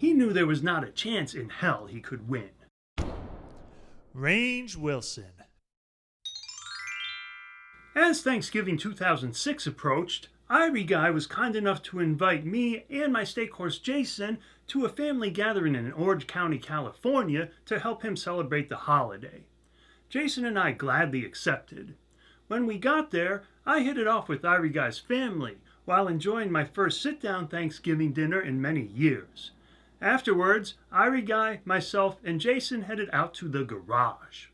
He knew there was not a chance in hell he could win. Range Wilson. As Thanksgiving 2006 approached, Irieguy was kind enough to invite me and my stake horse Jason to a family gathering in Orange County, California to help him celebrate the holiday. Jason and I gladly accepted. When we got there, I hit it off with Irieguy's family while enjoying my first sit-down Thanksgiving dinner in many years. Afterwards, Irieguy, myself, and Jason headed out to the garage.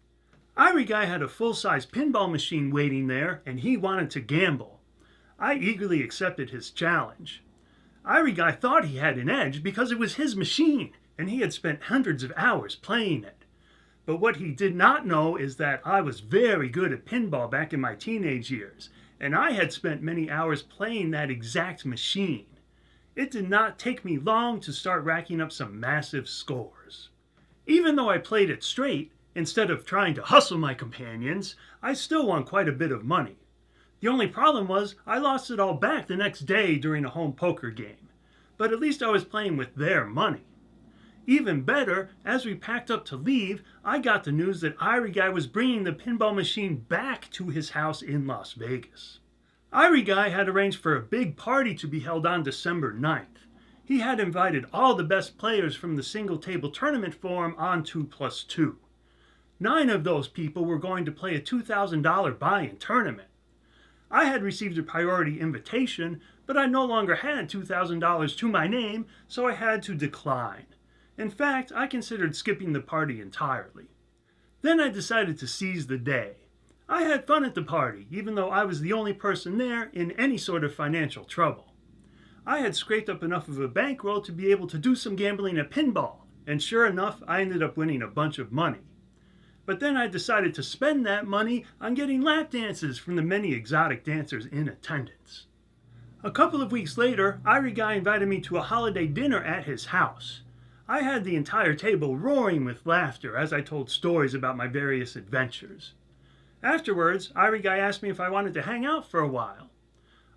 Irieguy had a full-size pinball machine waiting there, and he wanted to gamble. I eagerly accepted his challenge. Irieguy thought he had an edge because it was his machine, and he had spent hundreds of hours playing it. But what he did not know is that I was very good at pinball back in my teenage years, and I had spent many hours playing that exact machine. It did not take me long to start racking up some massive scores. Even though I played it straight, instead of trying to hustle my companions, I still won quite a bit of money. The only problem was I lost it all back the next day during a home poker game. But at least I was playing with their money. Even better, as we packed up to leave, I got the news that Irieguy was bringing the pinball machine back to his house in Las Vegas. Irieguy had arranged for a big party to be held on December 9th. He had invited all the best players from the single table tournament forum on 2+2. 9 of those people were going to play a $2,000 buy-in tournament. I had received a priority invitation, but I no longer had $2,000 to my name, so I had to decline. In fact, I considered skipping the party entirely. Then I decided to seize the day. I had fun at the party, even though I was the only person there in any sort of financial trouble. I had scraped up enough of a bankroll to be able to do some gambling at pinball, and sure enough, I ended up winning a bunch of money. But then I decided to spend that money on getting lap dances from the many exotic dancers in attendance. A couple of weeks later, Irieguy invited me to a holiday dinner at his house. I had the entire table roaring with laughter as I told stories about my various adventures. Afterwards, Irieguy asked me if I wanted to hang out for a while.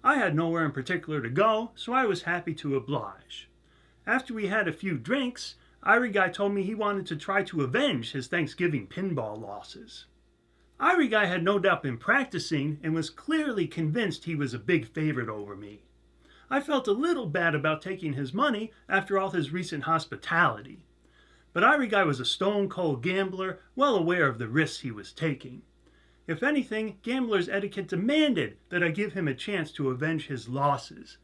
I had nowhere in particular to go, so I was happy to oblige. After we had a few drinks, Irieguy told me he wanted to try to avenge his Thanksgiving pinball losses. Irieguy had no doubt been practicing and was clearly convinced he was a big favorite over me. I felt a little bad about taking his money after all his recent hospitality. But Irieguy was a stone-cold gambler, well aware of the risks he was taking. If anything, gambler's etiquette demanded that I give him a chance to avenge his losses.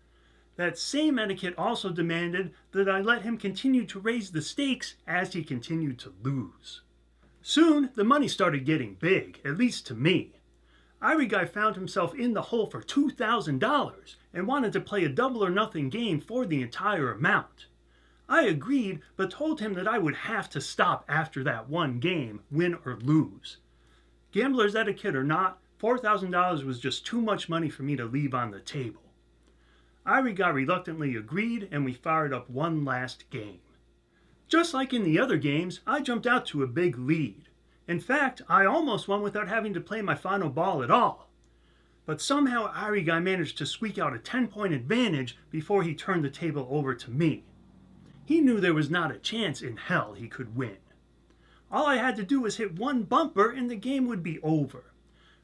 That same etiquette also demanded that I let him continue to raise the stakes as he continued to lose. Soon, the money started getting big, at least to me. Irieguy found himself in the hole for $2,000 and wanted to play a double or nothing game for the entire amount. I agreed, but told him that I would have to stop after that one game, win or lose. Gambler's etiquette or not, $4,000 was just too much money for me to leave on the table. Irieguy reluctantly agreed, and we fired up one last game. Just like in the other games, I jumped out to a big lead. In fact, I almost won without having to play my final ball at all. But somehow Irieguy managed to squeak out a 10-point advantage before he turned the table over to me. He knew there was not a chance in hell he could win. All I had to do was hit one bumper and the game would be over.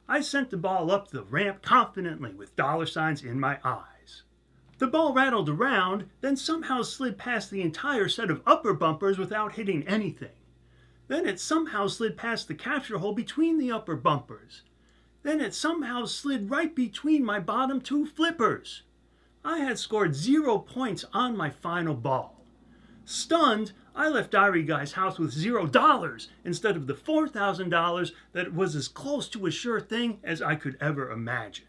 I sent the ball up the ramp confidently with dollar signs in my eyes. The ball rattled around, then somehow slid past the entire set of upper bumpers without hitting anything. Then it somehow slid past the capture hole between the upper bumpers. Then it somehow slid right between my bottom two flippers. I had scored 0 points on my final ball. Stunned, I left Irieguy house with $0 instead of the $4,000 that was as close to a sure thing as I could ever imagine.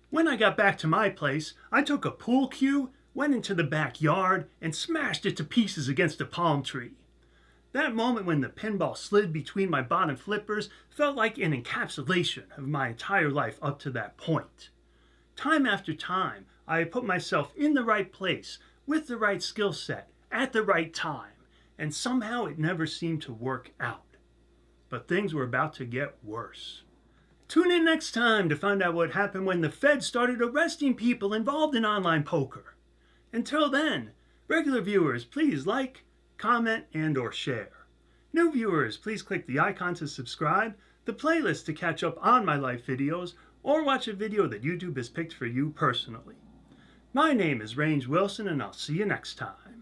When I got back to my place, I took a pool cue, went into the backyard, and smashed it to pieces against a palm tree. That moment when the pinball slid between my bottom flippers felt like an encapsulation of my entire life up to that point. Time after time, I had put myself in the right place, with the right skill set, at the right time, and somehow it never seemed to work out. But things were about to get worse. Tune in next time to find out what happened when the Fed started arresting people involved in online poker. Until then, Regular viewers, please like, comment, and or share. New viewers, please click the icon to subscribe, the playlist to catch up on my life videos, or watch a video that YouTube has picked for you personally. My name is Range Wilson, and I'll see you next time.